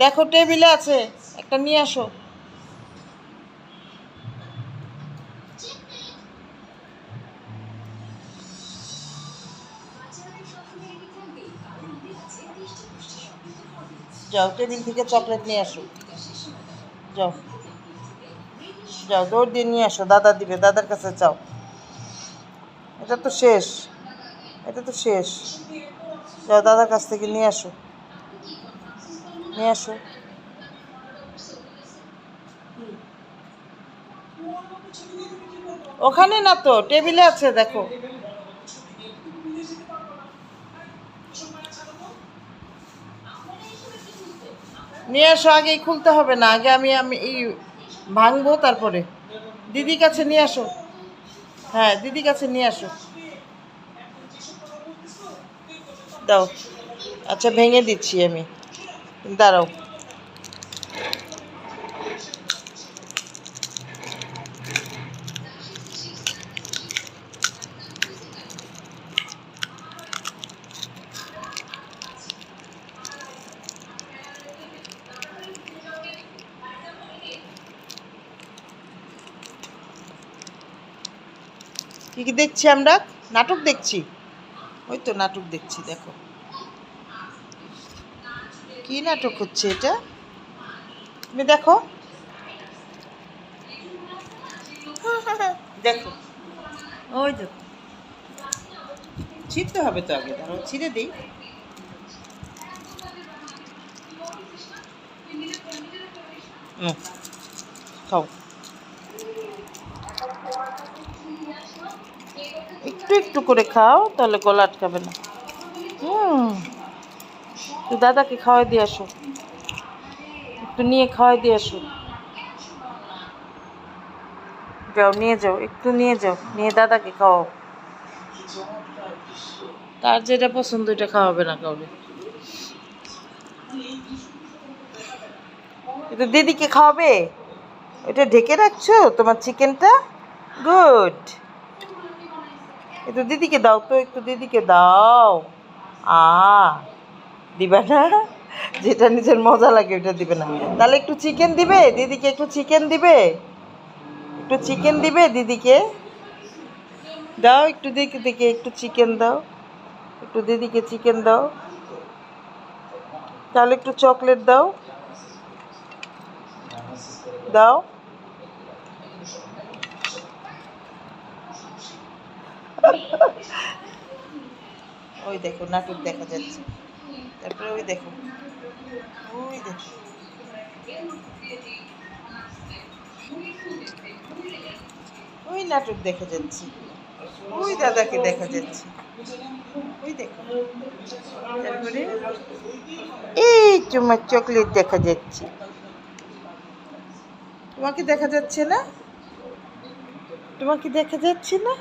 দেখো টেবিলে আছে, একটা নিয়ে আসো। যাও টেবিল থেকে চকলেট নিয়ে আসো, যাও যাও দৌড় দিয়ে নিয়ে আসো, দাদা দিবে, দাদার কাছে যাও। এটা তো শেষ, এটা তো শেষ। যাও দাদার কাছ থেকে নিয়ে আসো, নিয়ে আসো। ওখানে না তো, টেবিলে আছে, দেখো। নিয়ে আসো, আগেই খুলতে হবে না, আগে আমি আমি এই ভাঙবো তারপরে। দিদির কাছে নিয়ে আসো, হ্যাঁ দিদির কাছে নিয়ে আসো। দাও, আচ্ছা ভেঙে দিচ্ছি আমি, দাঁড়াও। কি কি দেখছি আমরা? নাটক দেখছি, ওই তো নাটক দেখছি, দেখো কি নাটক হচ্ছে এটা, তুমি দেখো। দেখো, ওই দেখো, ছিঁড়তে হবে তো আগে, ধরো ছিঁড়ে দিই। খাও, একটু একটু করে খাও, তাহলে গলা আটকাবে না। তো দাদাকে খাওয়াই দিয়ে আসো, একটু নিয়ে খাওয়াই দিয়ে আসো। যাও নিয়ে যাও, একটু নিয়ে যাও, নিয়ে দাদাকে খাওয়াও। তার যেটা পছন্দ এটা খাওয়াবে না কাউকে। এটা দিদিকে খাওয়াবে, এটা ঢেকে রাখছো তোমার চিকেনটা, গুড। একটু দিদিকে দাও তো, একটু দিদিকে দাও। আ দিবে না, যেটা নিজের মজা লাগে ওটা দিবে না। তাহলে একটু চিকেন দিবে দিদিকে, একটু চিকেন দিবে, একটু চিকেন দিবে দিদিকে। দাও একটু দিদিকে একটু চিকেন দাও, একটু দিদিকে চিকেন দাও। তাহলে একটু চকলেট দাও, দাও। ওই দেখো নাটক দেখা যাচ্ছে, তারপরে ওই দেখো, ওই দেখো, ওই নাটক দেখা যাচ্ছে, ওই দাদাকে দেখা যাচ্ছে, ওই দেখো। তারপরে এই তোমার চকলেট দেখা যাচ্ছে, তোমাকে দেখা যাচ্ছে না, তোমাকে দেখা যাচ্ছে না।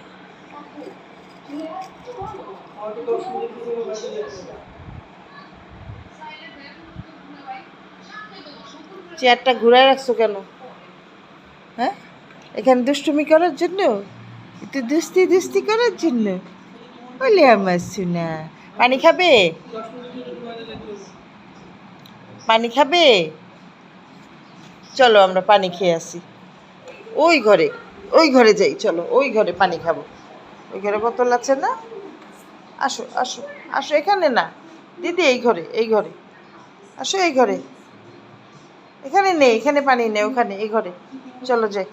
চেয়ারটা ঘুরায় রাখছো কেন? হ্যাঁ, এখানে দুষ্টুমি করার জন্য, একটু দুস্তি দুস্তি করার জন্য। বলে আমার সোনা, পানি খাবে, পানি খাবে? চলো আমরা পানি খেয়ে আসি, ওই ঘরে, ওই ঘরে যাই, চলো ওই ঘরে পানি খাবো। ওই ঘরে বোতল আছে না? আসো আসো আসো, এখানে না দিদি, এই ঘরে, এই ঘরে আসো, এই ঘরে। এখানে নেই, এখানে পানি নেই, ওখানে এই ঘরে, চলো যাই।